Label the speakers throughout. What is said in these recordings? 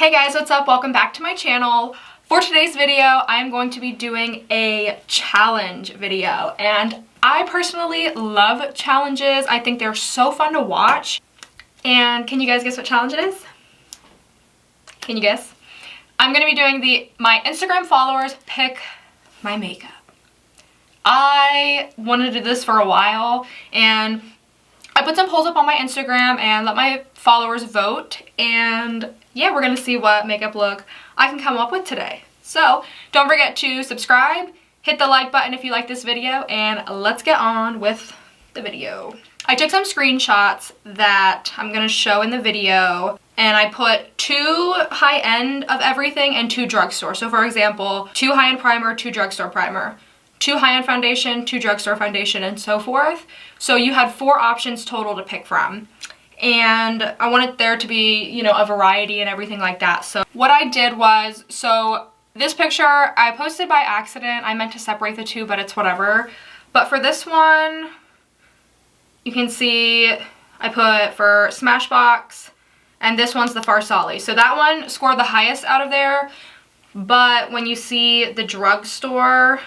Speaker 1: Hey guys, what's up? Welcome back to my channel. For today's video, I'm going to be doing a challenge video, and I personally love challenges. I think they're so fun to watch. And can you guys guess what challenge it is? Can you guess? I'm going to be doing my Instagram followers pick my makeup. I wanted to do this for a while, and I put some polls up on my Instagram and let my followers vote, and yeah, we're gonna see what makeup look I can come up with today. So don't forget to subscribe, hit the like button if you like this video, and let's get on with the video. I took some screenshots that I'm gonna show in the video, and I put 2 high-end of everything and 2 drugstore. So for example, 2 high-end primer, 2 drugstore primer, 2 high-end foundation, 2 drugstore foundation, and so forth. So you had 4 options total to pick from. And I wanted there to be, you know, a variety and everything like that. So what I did was, so this picture I posted by accident. I meant to separate the 2, but it's whatever. But for this one, you can see I put for Smashbox, and this one's the Farsali. So that one scored the highest out of there. But when you see the drugstore,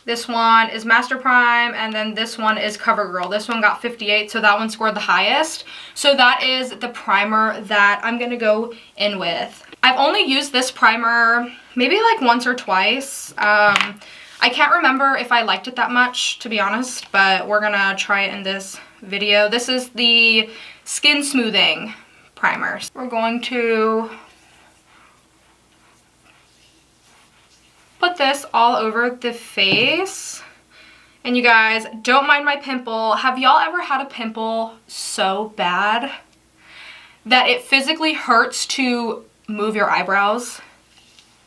Speaker 1: this one is Master Prime, and then this one is CoverGirl. This one got 58, so that one scored the highest. So that is the primer that I'm gonna go in with. I've only used this primer maybe like once or twice. I can't remember if I liked it that much, to be honest, but we're gonna try it in this video. This is the Skin Smoothing Primer. We're going to put this all over the face. And you guys, don't mind my pimple. Have y'all ever had a pimple so bad that it physically hurts to move your eyebrows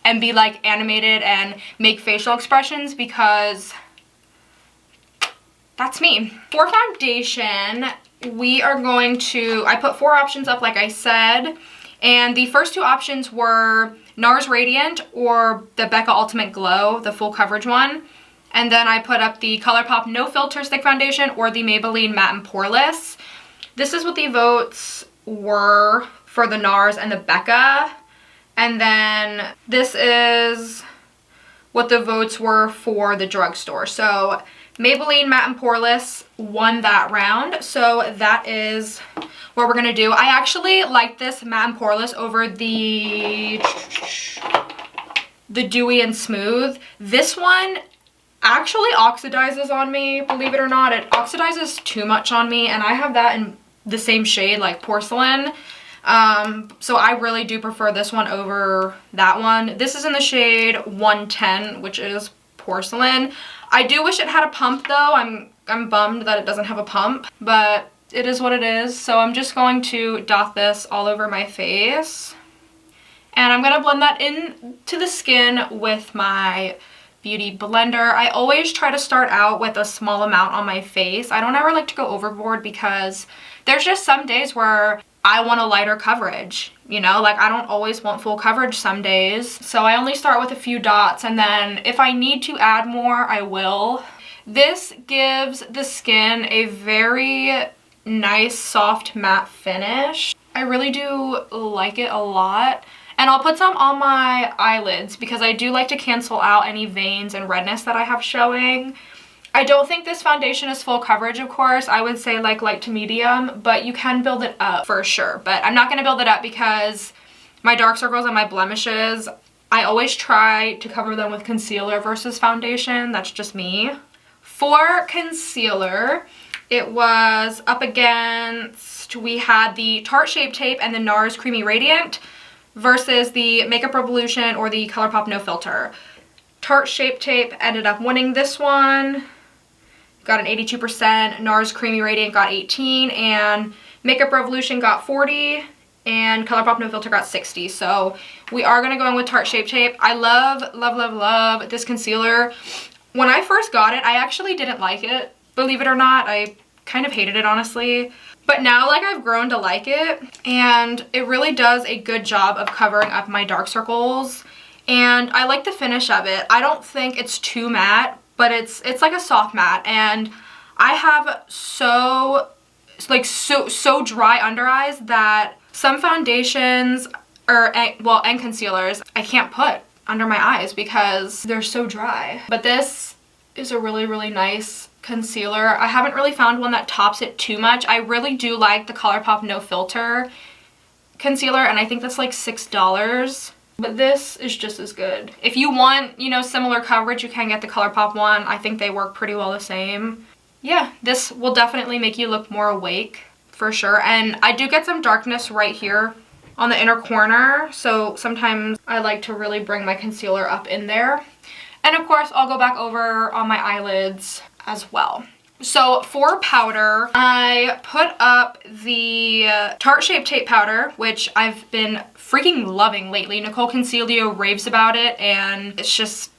Speaker 1: and be like animated and make facial expressions? Because that's me. For foundation, we are going to, I put 4 options up like I said, and the first 2 options were NARS Radiant or the Becca Ultimate Glow, the full coverage one. And then I put up the ColourPop No Filter Stick Foundation or the Maybelline Matte and Poreless. This is what the votes were for the NARS and the Becca. And then this is what the votes were for the drugstore. So Maybelline Matte and Poreless won that round. So that is what we're gonna do. I actually like this Matte and Poreless over the Dewy and Smooth. This one actually oxidizes on me, believe it or not. It oxidizes too much on me, and I have that in the same shade, like Porcelain. So I really do prefer this one over that one. This is in the shade 110, which is Porcelain. I do wish it had a pump though. I'm bummed that it doesn't have a pump, but it is what it is. So I'm just going to dot this all over my face, and I'm gonna blend that into the skin with my Beauty Blender. I always try to start out with a small amount on my face. I don't ever like to go overboard because there's just some days where I want a lighter coverage, you know, like I don't always want full coverage some days. So I only start with a few dots, and then if I need to add more, I will. This gives the skin a very nice soft matte finish. I really do like it a lot. And I'll put some on my eyelids because I do like to cancel out any veins and redness that I have showing. I don't think this foundation is full coverage, of course. I would say like light to medium, but you can build it up for sure. But I'm not going to build it up because my dark circles and my blemishes, I always try to cover them with concealer versus foundation. That's just me. For concealer, it was up against, we had the Tarte Shape Tape and the NARS Creamy Radiant versus the Makeup Revolution or the ColourPop No Filter. Tarte Shape Tape ended up winning this one. Got an 82%, NARS Creamy Radiant got 18, and Makeup Revolution got 40, and ColourPop No Filter got 60. So we are gonna go in with Tarte Shape Tape. I love, love, love, love this concealer. When I first got it, I actually didn't like it. Believe it or not, I kind of hated it, honestly. But now, like, I've grown to like it, and it really does a good job of covering up my dark circles. And I like the finish of it. I don't think it's too matte, but it's like a soft matte, and I have so dry under eyes that some foundations and concealers I can't put under my eyes because they're so dry. But this is a really, really nice concealer. I haven't really found one that tops it too much. I really do like the ColourPop No Filter concealer, and I think that's like $6. But this is just as good. If you want, you know, similar coverage, you can get the ColourPop one. I think they work pretty well the same. Yeah, this will definitely make you look more awake for sure. And I do get some darkness right here on the inner corner, so sometimes I like to really bring my concealer up in there. And of course, I'll go back over on my eyelids as well. So for powder, I put up the Tarte Shape Tape powder, which I've been freaking loving lately. Nicole Concealio raves about it, and it's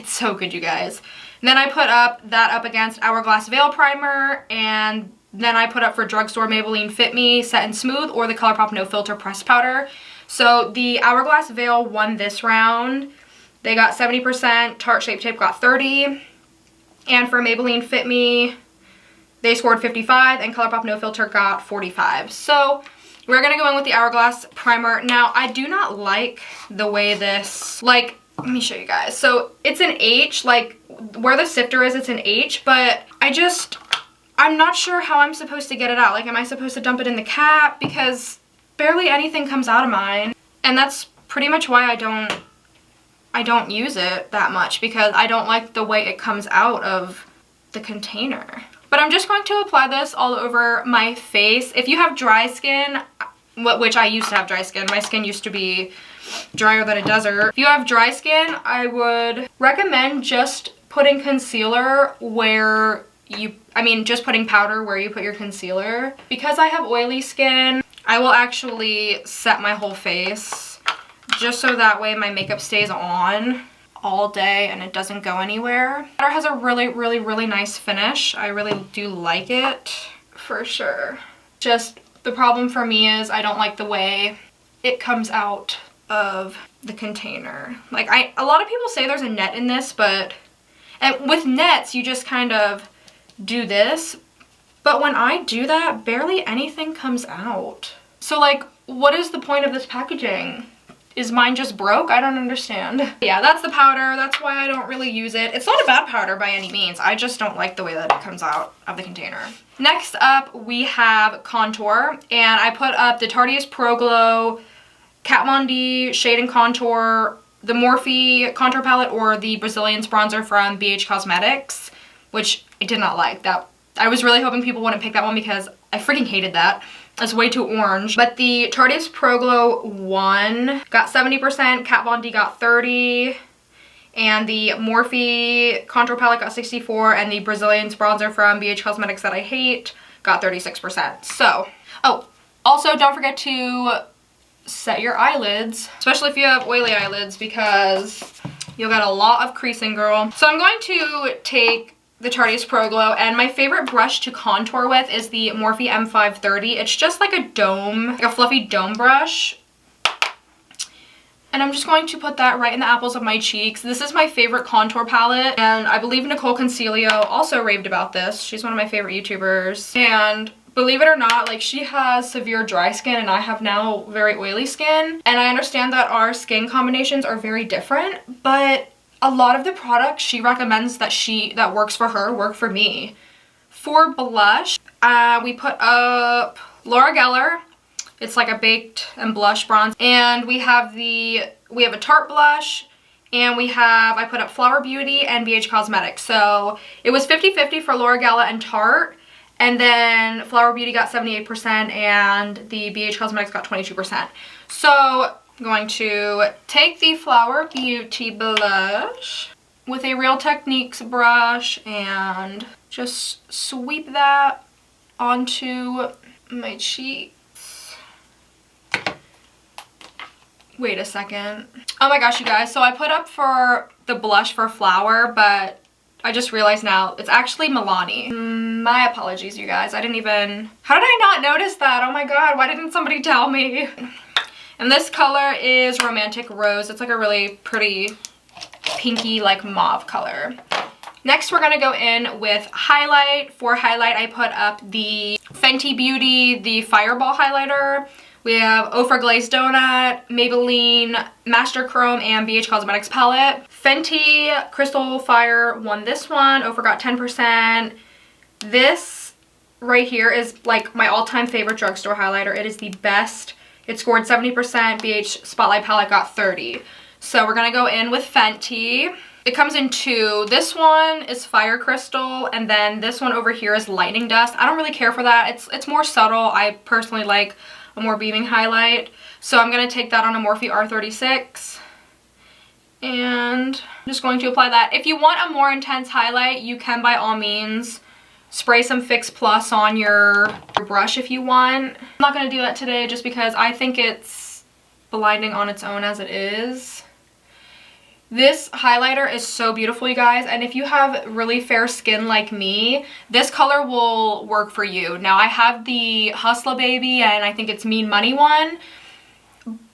Speaker 1: so good, you guys. And then I put that up against Hourglass Veil Primer, and then I put up for Drugstore Maybelline Fit Me Set and Smooth or the ColourPop No Filter Pressed Powder. So the Hourglass Veil won this round. They got 70%, Tarte Shape Tape got 30%. And for Maybelline Fit Me, they scored 55, and ColourPop No Filter got 45. So we're gonna go in with the Hourglass primer. Now, I do not like the way this, like, let me show you guys. So it's an H, like where the sifter is, it's an H, but I'm not sure how I'm supposed to get it out. Like, am I supposed to dump it in the cap? Because barely anything comes out of mine. And that's pretty much why I don't use it that much, because I don't like the way it comes out of the container. But I'm just going to apply this all over my face. If you have dry skin, which I used to have dry skin, my skin used to be drier than a desert. If you have dry skin, I would recommend just putting concealer where just putting powder where you put your concealer. Because I have oily skin, I will actually set my whole face just so that way my makeup stays on all day and it doesn't go anywhere. Powder has a really, really, really nice finish. I really do like it for sure. Just the problem for me is I don't like the way it comes out of the container. Like, a lot of people say there's a net in this, and with nets you just kind of do this, but when I do that, barely anything comes out. So like, what is the point of this packaging? Is mine just broke? I don't understand. Yeah, that's the powder. That's why I don't really use it. It's not a bad powder by any means. I just don't like the way that it comes out of the container. Next up, we have contour. And I put up the Tarteist Pro Glow Kat Von D Shade and Contour, the Morphe contour palette, or the Brazilian bronzer from BH Cosmetics, which I did not like. I was really hoping people wouldn't pick that one because I freaking hated that. It's way too orange. But the Tarteist Pro Glow won, got 70%, Kat Von D got 30%, and the Morphe contour palette got 64%, and the Brazilian bronzer from BH Cosmetics that I hate got 36%. So, oh, also don't forget to set your eyelids, especially if you have oily eyelids, because you'll get a lot of creasing, girl. So I'm going to take the Tarteist Pro Glow, and my favorite brush to contour with is the Morphe M530. It's just like a dome, like a fluffy dome brush. And I'm just going to put that right in the apples of my cheeks. This is my favorite contour palette, and I believe Nicole Concealio also raved about this. She's one of my favorite YouTubers. And believe it or not, like, she has severe dry skin and I have now very oily skin. And I understand that our skin combinations are very different, but a lot of the products she recommends that works for her work for me. For blush, we put up Laura Geller. It's like a baked and blush bronze. And we have a Tarte blush, and I put up Flower Beauty and BH Cosmetics. So it was 50-50 for Laura Geller and Tarte. And then Flower Beauty got 78% and the BH Cosmetics got 22%. So I'm going to take the Flower Beauty blush with a Real Techniques brush and just sweep that onto my cheeks. Wait a second. Oh my gosh, you guys. So I put up for the blush for Flower, but I just realized now it's actually Milani. My apologies, you guys. How did I not notice that? Oh my god, why didn't somebody tell me? And this color is Romantic Rose. It's like a really pretty pinky, like mauve color. Next, we're gonna go in with highlight. For highlight, I put up the Fenty Beauty, the Fireball highlighter, We have Ofra Glazed Donut, Maybelline Master Chrome, and BH Cosmetics palette. Fenty Crystal Fire won this one. Ofra got 10%. This right here is like my all-time favorite drugstore highlighter. It is the best. It scored 70%. BH Spotlight palette got 30. So we're gonna go in with Fenty. It comes in two. This one is Fire Crystal, and then this one over here is Lightning Dust. I don't really care for that. It's more subtle. I personally like a more beaming highlight. So I'm going to take that on a Morphe R36. And I'm just going to apply that. If you want a more intense highlight, you can by all means spray some Fix Plus on your brush if you want. I'm not going to do that today just because I think it's blinding on its own as it is. This highlighter is so beautiful, you guys, and if you have really fair skin like me, this color will work for you. Now, I have the Hustla Baby, and I think it's Mean Money one,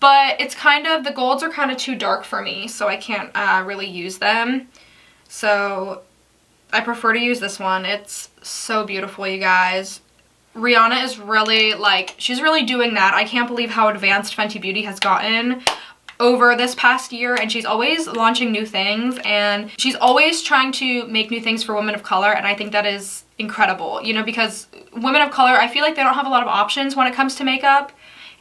Speaker 1: but it's kind of, the golds are kind of too dark for me, so I can't really use them. So I prefer to use this one. It's so beautiful, you guys. Rihanna is really, like, she's really doing that. I can't believe how advanced Fenty Beauty has gotten over this past year, and she's always launching new things, and she's always trying to make new things for women of color, and I think that is incredible, you know, because women of color, I feel like they don't have a lot of options when it comes to makeup,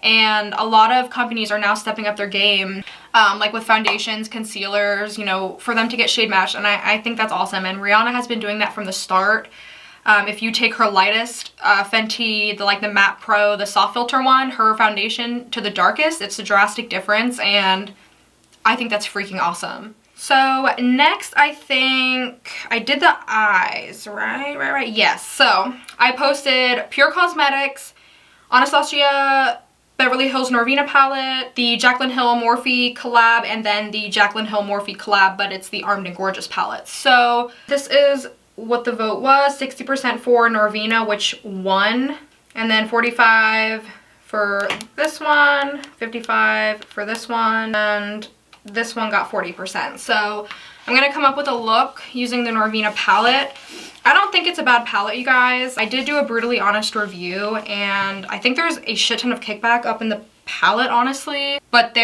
Speaker 1: and a lot of companies are now stepping up their game, like with foundations, concealers, you know, for them to get shade matched, and I think that's awesome, and Rihanna has been doing that from the start. If you take her lightest Fenty, the Matte Pro, the soft filter one, her foundation to the darkest, it's a drastic difference, and I think that's freaking awesome. So next, I think I did the eyes, right? Yes. So I posted Pure Cosmetics, Anastasia Beverly Hills Norvina palette, the Jaclyn Hill Morphe collab, and then the Jaclyn Hill Morphe collab, but it's the Armed and Gorgeous palette. So this is what the vote was. 60% for Norvina, which won, and then 45 for this one, 55 for this one, and this one got 40%. So I'm gonna come up with a look using the Norvina palette. I don't think it's a bad palette, you guys. I did do a brutally honest review, and I think there's a shit ton of kickback up in the palette, honestly, but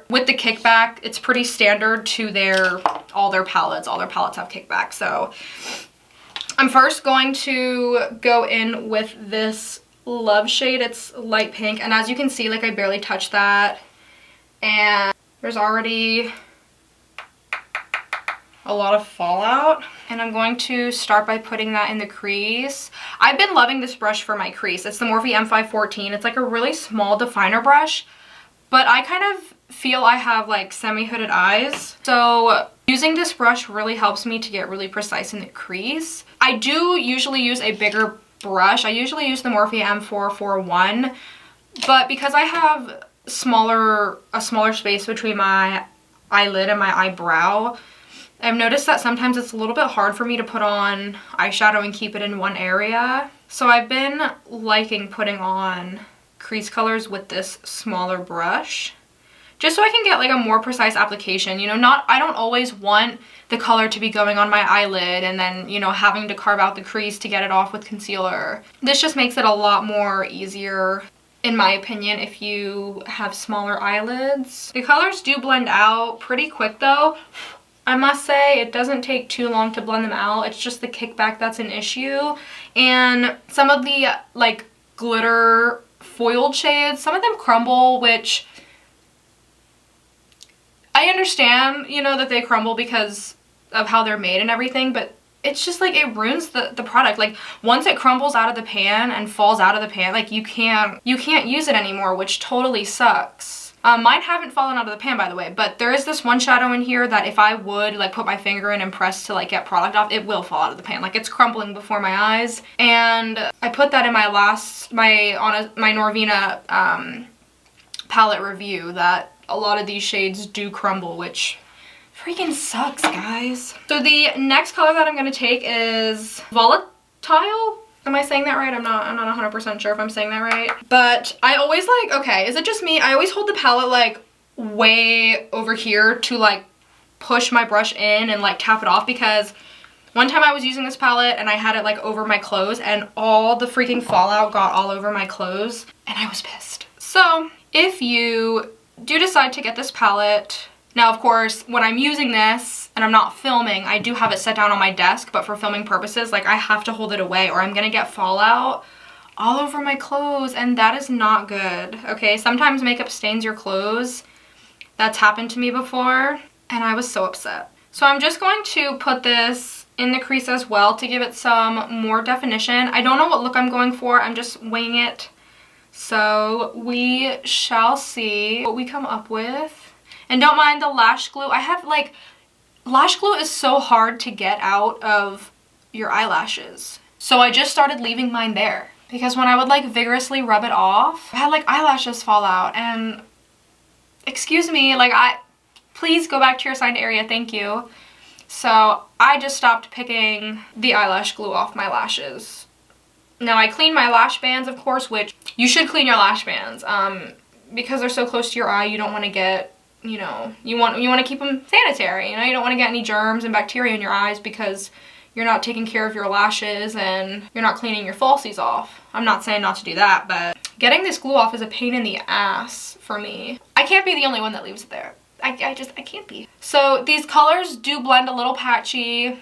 Speaker 1: with the kickback, it's pretty standard to all their palettes have kickback. So I'm first going to go in with this Love shade. It's light pink, and as you can see, like, I barely touched that, and there's already a lot of fallout, and I'm going to start by putting that in the crease. I've been loving this brush for my crease. It's the Morphe M514. It's like a really small definer brush, but I kind of feel I have like semi-hooded eyes, so using this brush really helps me to get really precise in the crease. I do usually use a bigger brush. I usually use the Morphe M441, but because I have a smaller space between my eyelid and my eyebrow, I've noticed that sometimes it's a little bit hard for me to put on eyeshadow and keep it in one area. So I've been liking putting on crease colors with this smaller brush, just so I can get like a more precise application. You know, I don't always want the color to be going on my eyelid and then, you know, having to carve out the crease to get it off with concealer. This just makes it a lot more easier, in my opinion, if you have smaller eyelids. The colors do blend out pretty quick though. I must say, it doesn't take too long to blend them out. It's just the kickback that's an issue. And some of the like glitter foiled shades, some of them crumble, which I understand, you know, that they crumble because of how they're made and everything, but it's just like it ruins the product. Like, once it crumbles out of the pan and falls out of the pan, like, you can't use it anymore, which totally sucks. Mine haven't fallen out of the pan, by the way, but there is this one shadow in here that if I would like put my finger in and press to like get product off, it will fall out of the pan. Like, it's crumbling before my eyes. And I put that in my my Norvina palette review, that a lot of these shades do crumble, which freaking sucks, guys. So the next color that I'm going to take is Volatile. Am I saying that right? I'm not 100% sure if I'm saying that right. But I always like, okay, is it just me? I always hold the palette like way over here to like push my brush in and like tap it off, because one time I was using this palette and I had it like over my clothes and all the freaking fallout got all over my clothes and I was pissed. So if you do decide to get this palette, now of course when I'm using this and I'm not filming, I do have it set down on my desk, but for filming purposes, like I have to hold it away or I'm gonna get fallout all over my clothes, and that is not good, okay? Sometimes makeup stains your clothes. That's happened to me before, and I was so upset. So I'm just going to put this in the crease as well to give it some more definition. I don't know what look I'm going for. I'm just winging it. So we shall see what we come up with. And don't mind the lash glue. I have like, lash glue is so hard to get out of your eyelashes. So I just started leaving mine there. Because when I would like vigorously rub it off, I had like eyelashes fall out, and excuse me, like please go back to your assigned area, thank you. So I just stopped picking the eyelash glue off my lashes. Now I clean my lash bands, of course, which you should clean your lash bands. Because they're so close to your eye, you don't want to get, you know, you want to keep them sanitary, you know, you don't want to get any germs and bacteria in your eyes because you're not taking care of your lashes and you're not cleaning your falsies off. I'm not saying not to do that, but getting this glue off is a pain in the ass for me. I can't be the only one that leaves it there. I can't be. So these colors do blend a little patchy.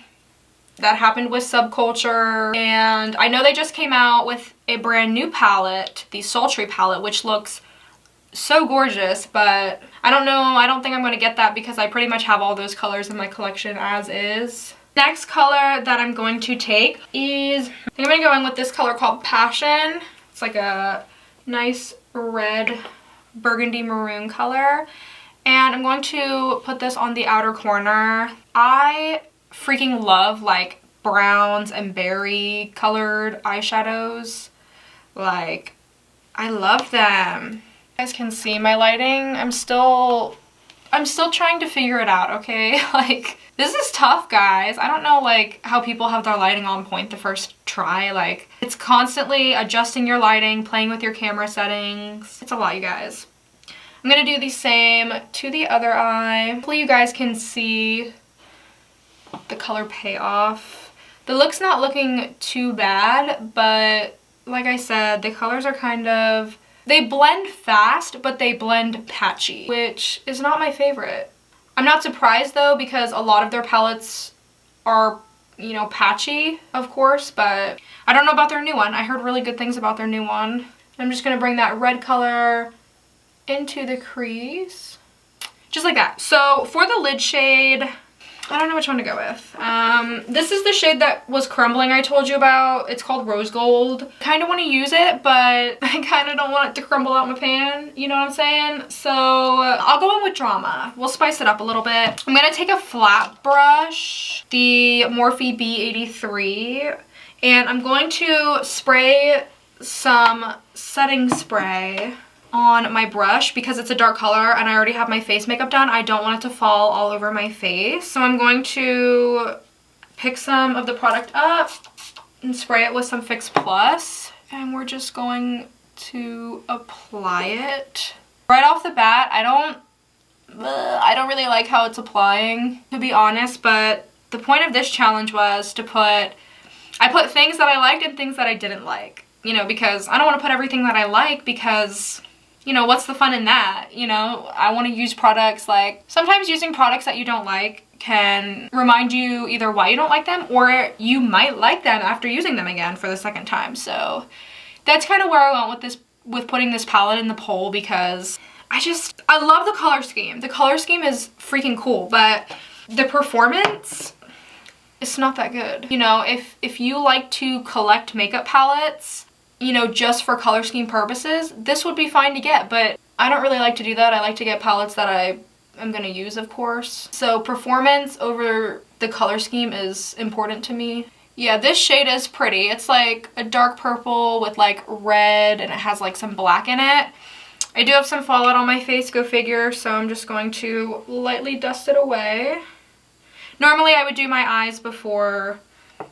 Speaker 1: That happened with Subculture, and I know they just came out with a brand new palette, the Sultry palette, which looks so gorgeous, but I don't know, I don't think I'm going to get that because I pretty much have all those colors in my collection as is. Next color that I'm going to take is, I think I'm going to go in with this color called Passion. It's like a nice red burgundy maroon color. And I'm going to put this on the outer corner. I freaking love like browns and berry colored eyeshadows. Like, I love them. You guys can see my lighting. I'm still trying to figure it out, okay? Like, this is tough, guys. I don't know, like, how people have their lighting on point the first try. Like, it's constantly adjusting your lighting, playing with your camera settings. It's a lot, you guys. I'm gonna do the same to the other eye. Hopefully you guys can see the color payoff. The look's not looking too bad, but like I said, the colors are kind of, they blend fast, but they blend patchy, which is not my favorite. I'm not surprised though, because a lot of their palettes are, you know, patchy, of course, but I don't know about their new one. I heard really good things about their new one. I'm just gonna bring that red color into the crease, just like that. So for the lid shade, I don't know which one to go with. This is the shade that was crumbling I told you about. It's called Rose Gold. Kind of want to use it, but I kind of don't want it to crumble out my pan. You know what I'm saying? So I'll go in with Drama. We'll spice it up a little bit. I'm going to take a flat brush, the Morphe B83, and I'm going to spray some setting spray on my brush because it's a dark color and I already have my face makeup done. I don't want it to fall all over my face. So I'm going to pick some of the product up and spray it with some Fix Plus, and we're just going to apply it. Right off the bat, I don't really like how it's applying, to be honest, but the point of this challenge was to I put things that I liked and things that I didn't like, you know, because I don't want to put everything that I like because, you know, what's the fun in that? You know, I want to use products, like, sometimes using products that you don't like can remind you either why you don't like them or you might like them after using them again for the second time. So that's kind of where I went with this, with putting this palette in the poll, because I love the color scheme. The color scheme is freaking cool, but the performance, it's not that good. You know, if you like to collect makeup palettes, you know, just for color scheme purposes, this would be fine to get, but I don't really like to do that. I like to get palettes that I am going to use, of course. So performance over the color scheme is important to me. Yeah, this shade is pretty. It's like a dark purple with like red, and it has like some black in it. I do have some fallout on my face, go figure, so I'm just going to lightly dust it away. Normally I would do my eyes before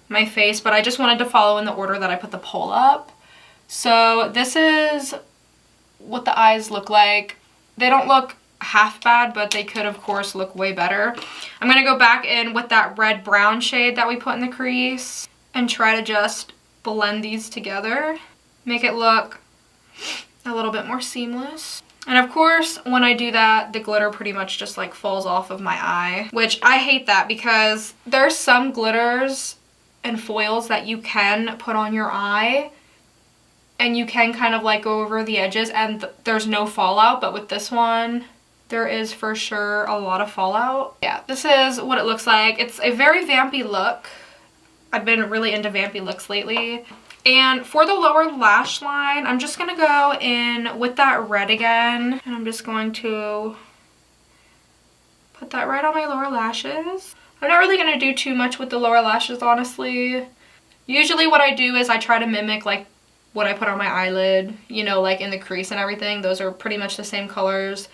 Speaker 1: my face, but I just wanted to follow in the order that I put the poll up. So this is what the eyes look like. They don't look half bad, but they could of course look way better. I'm going to go back in with that red brown shade that we put in the crease and try to just blend these together. Make it look a little bit more seamless. And of course, when I do that, the glitter pretty much just like falls off of my eye, which I hate that because there's some glitters and foils that you can put on your eye and you can kind of like go over the edges and there's no fallout, but with this one, there is for sure a lot of fallout. Yeah, this is what it looks like. It's a very vampy look. I've been really into vampy looks lately. And for the lower lash line, I'm just going to go in with that red again. And I'm just going to put that right on my lower lashes. I'm not really going to do too much with the lower lashes, honestly. Usually what I do is I try to mimic like what I put on my eyelid, you know, like in the crease and everything. Those are pretty much the same colors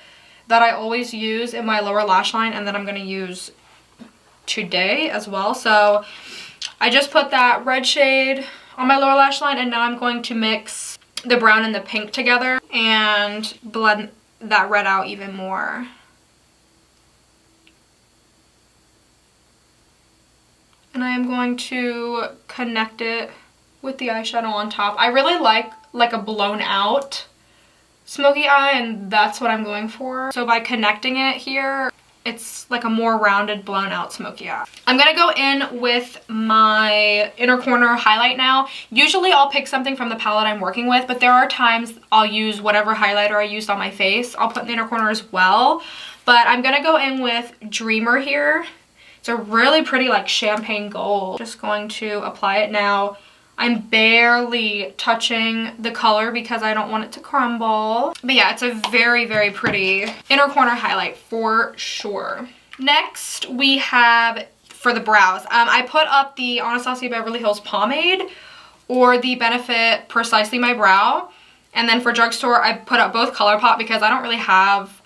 Speaker 1: that I always use in my lower lash line and that I'm going to use today as well. So I just put that red shade on my lower lash line and now I'm going to mix the brown and the pink together and blend that red out even more. And I am going to connect it with the eyeshadow on top. I really like a blown out smoky eye and that's what I'm going for. So by connecting it here, it's like a more rounded blown out smoky eye. I'm gonna go in with my inner corner highlight now. Usually I'll pick something from the palette I'm working with, but there are times I'll use whatever highlighter I used on my face. I'll put in the inner corner as well. But I'm gonna go in with Dreamer here. It's a really pretty like champagne gold. Just going to apply it now. I'm barely touching the color because I don't want it to crumble. But yeah, it's a very, very pretty inner corner highlight for sure. Next, we have for the brows. I put up the Anastasia Beverly Hills pomade or the Benefit Precisely My Brow. And then for drugstore, I put up both ColourPop because I don't really have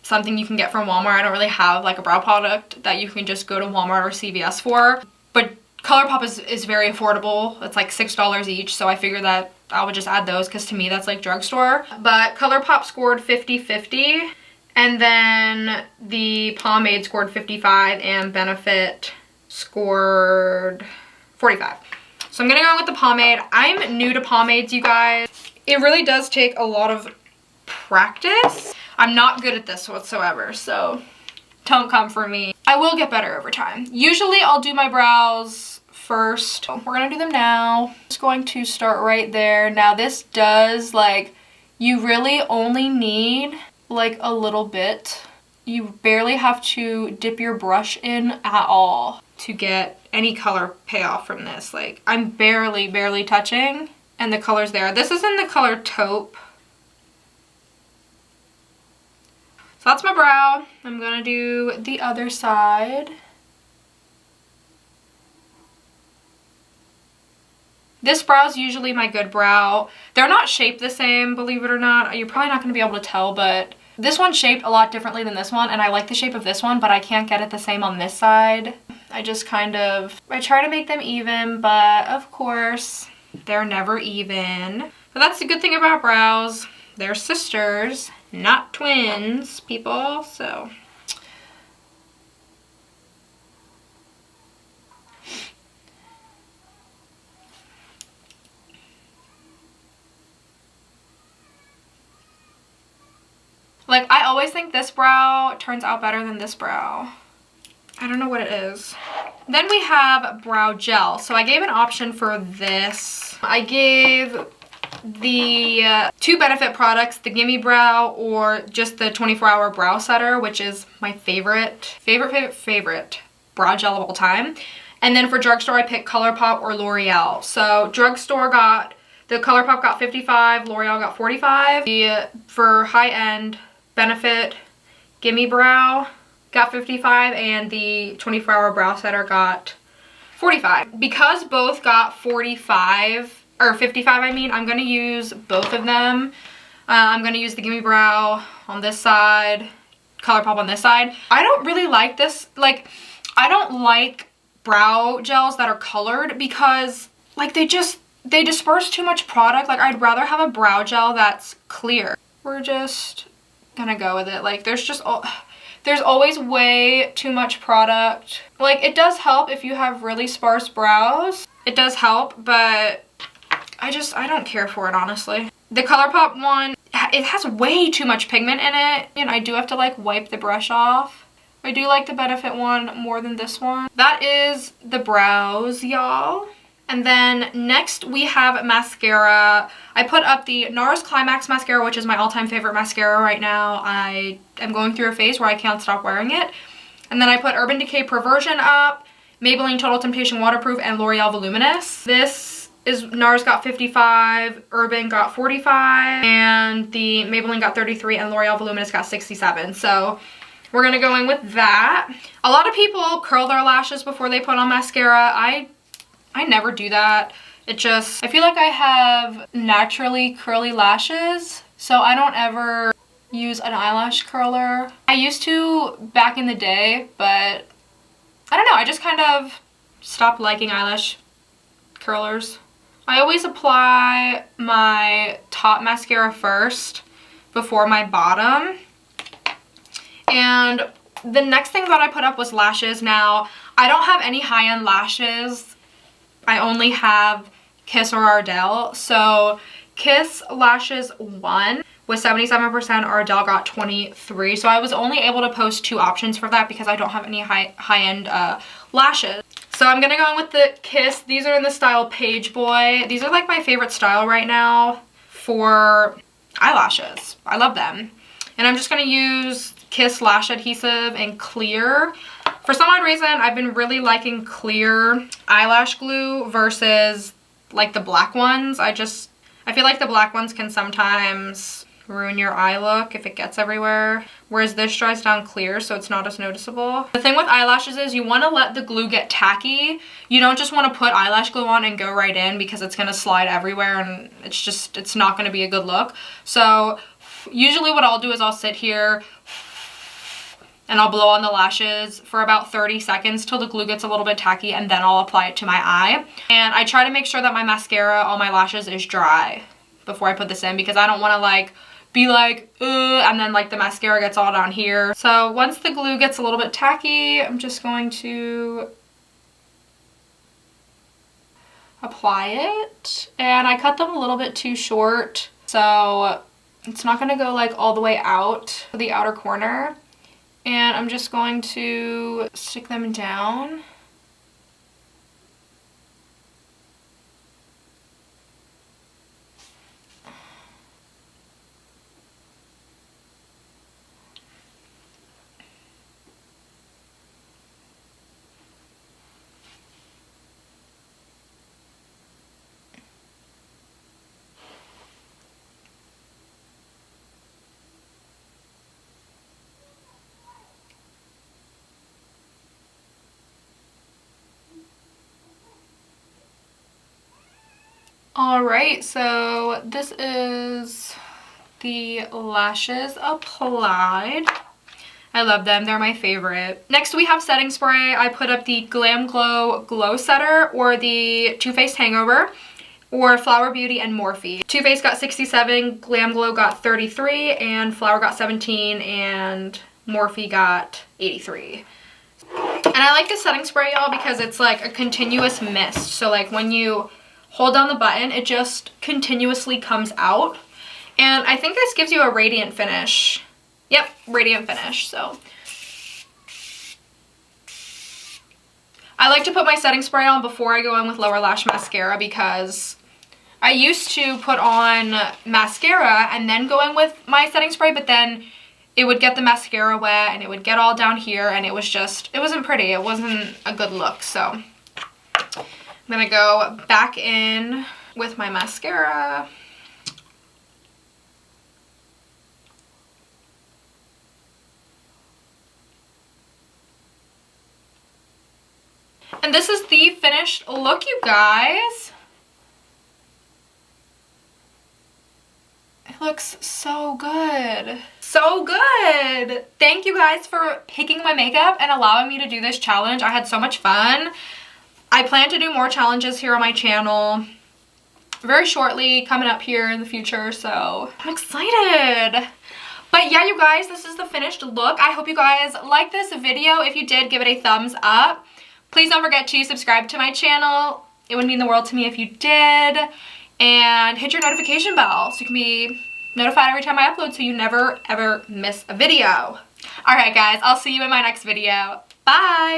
Speaker 1: something you can get from Walmart. I don't really have like a brow product that you can just go to Walmart or CVS for. But ColourPop is very affordable. It's like $6 each, so I figured that I would just add those because to me that's like drugstore. But ColourPop scored 50/50, and then the pomade scored 55 and Benefit scored 45. So I'm gonna go in with the pomade. I'm new to pomades, you guys. It really does take a lot of practice. I'm not good at this whatsoever, so don't come for me. I will get better over time. Usually I'll do my brows first. We're gonna do them now. Just going to start right there. Now this does like, you really only need like a little bit. You barely have to dip your brush in at all to get any color payoff from this. Like I'm barely touching and the color's there. This is in the color Taupe. So that's my brow. I'm gonna do the other side. This brow is usually my good brow. They're not shaped the same, believe it or not. You're probably not gonna be able to tell, but this one's shaped a lot differently than this one, and I like the shape of this one, but I can't get it the same on this side. I just I try to make them even, but of course, they're never even. But that's the good thing about brows. They're sisters, not twins, people, so. Like, I always think this brow turns out better than this brow. I don't know what it is. Then we have brow gel. So I gave an option for this. I gave the two Benefit products, the Gimme Brow or just the 24-hour brow setter, which is my favorite brow gel of all time. And then for drugstore, I picked ColourPop or L'Oreal. So drugstore got, the ColourPop got 55, L'Oreal got 45. For high-end Benefit Gimme Brow got 55 and the 24-hour brow setter got 45. Because both got 45, or 55 I mean, I'm going to use both of them. I'm going to use the Gimme Brow on this side, ColourPop on this side. I don't really like this, like, I don't like brow gels that are colored because, like, they disperse too much product. Like, I'd rather have a brow gel that's clear. We're just gonna go with it. Like, there's always way too much product. Like, it does help if you have really sparse brows. It does help, but I don't care for it, honestly. The ColourPop one it has way too much pigment in it, and I do have to like wipe the brush off. I do like the Benefit one more than this one. That is the brows, y'all. And then next we have mascara. I put up the NARS Climax mascara, which is my all-time favorite mascara right now. I am going through a phase where I can't stop wearing it. And then I put Urban Decay Perversion up, Maybelline Total Temptation Waterproof, and L'Oreal Voluminous. This is NARS got 55, Urban got 45, and the Maybelline got 33, and L'Oreal Voluminous got 67. So we're gonna go in with that. A lot of people curl their lashes before they put on mascara. I never do that. It just, I feel like I have naturally curly lashes, so I don't ever use an eyelash curler. I used to back in the day, but I don't know, I just kind of stopped liking eyelash curlers. I always apply my top mascara first before my bottom. And the next thing that I put up was lashes. Now, I don't have any high-end lashes. I only have Kiss or Ardell. So Kiss Lashes won with 77%, Ardell got 23. So I was only able to post 2 options for that because I don't have any high-end lashes. So I'm gonna go in with the Kiss. These are in the style Page Boy. These are like my favorite style right now for eyelashes. I love them. And I'm just gonna use Kiss Lash Adhesive in clear. For some odd reason, I've been really liking clear eyelash glue versus like the black ones. I feel like the black ones can sometimes ruin your eye look if it gets everywhere, whereas this dries down clear, so it's not as noticeable. The thing with eyelashes is you want to let the glue get tacky. You don't just want to put eyelash glue on and go right in because it's going to slide everywhere and it's not going to be a good look. So usually what I'll do is I'll sit here and I'll blow on the lashes for about 30 seconds till the glue gets a little bit tacky, and then I'll apply it to my eye. And I try to make sure that my mascara on my lashes is dry before I put this in because I don't want to like be like, and then like the mascara gets all down here. So once the glue gets a little bit tacky, I'm just going to apply it. And I cut them a little bit too short, so it's not going to go like all the way out to the outer corner. And I'm just going to stick them down. Alright, so this is the lashes applied. I love them. They're my favorite. Next we have setting spray. I put up the Glam Glow Glow Setter or the Too Faced Hangover or Flower Beauty and Morphe. Too Faced got 67, Glam Glow got 33, and Flower got 17, and Morphe got 83. And I like the setting spray, y'all, because it's like a continuous mist. So like when you hold down the button, it just continuously comes out. And I think this gives you a radiant finish. Yep, radiant finish. So I like to put my setting spray on before I go in with lower lash mascara because I used to put on mascara and then go in with my setting spray, but then it would get the mascara wet and it would get all down here and it wasn't pretty. It wasn't a good look. So I'm gonna go back in with my mascara. And this is the finished look, you guys. It looks so good. So good. Thank you guys for picking my makeup and allowing me to do this challenge. I had so much fun. I plan to do more challenges here on my channel very shortly, coming up here in the future, so I'm excited. But yeah, you guys, this is the finished look. I hope you guys liked this video. If you did, give it a thumbs up. Please don't forget to subscribe to my channel. It would mean the world to me if you did. And hit your notification bell so you can be notified every time I upload so you never ever miss a video. Alright guys, I'll see you in my next video. Bye!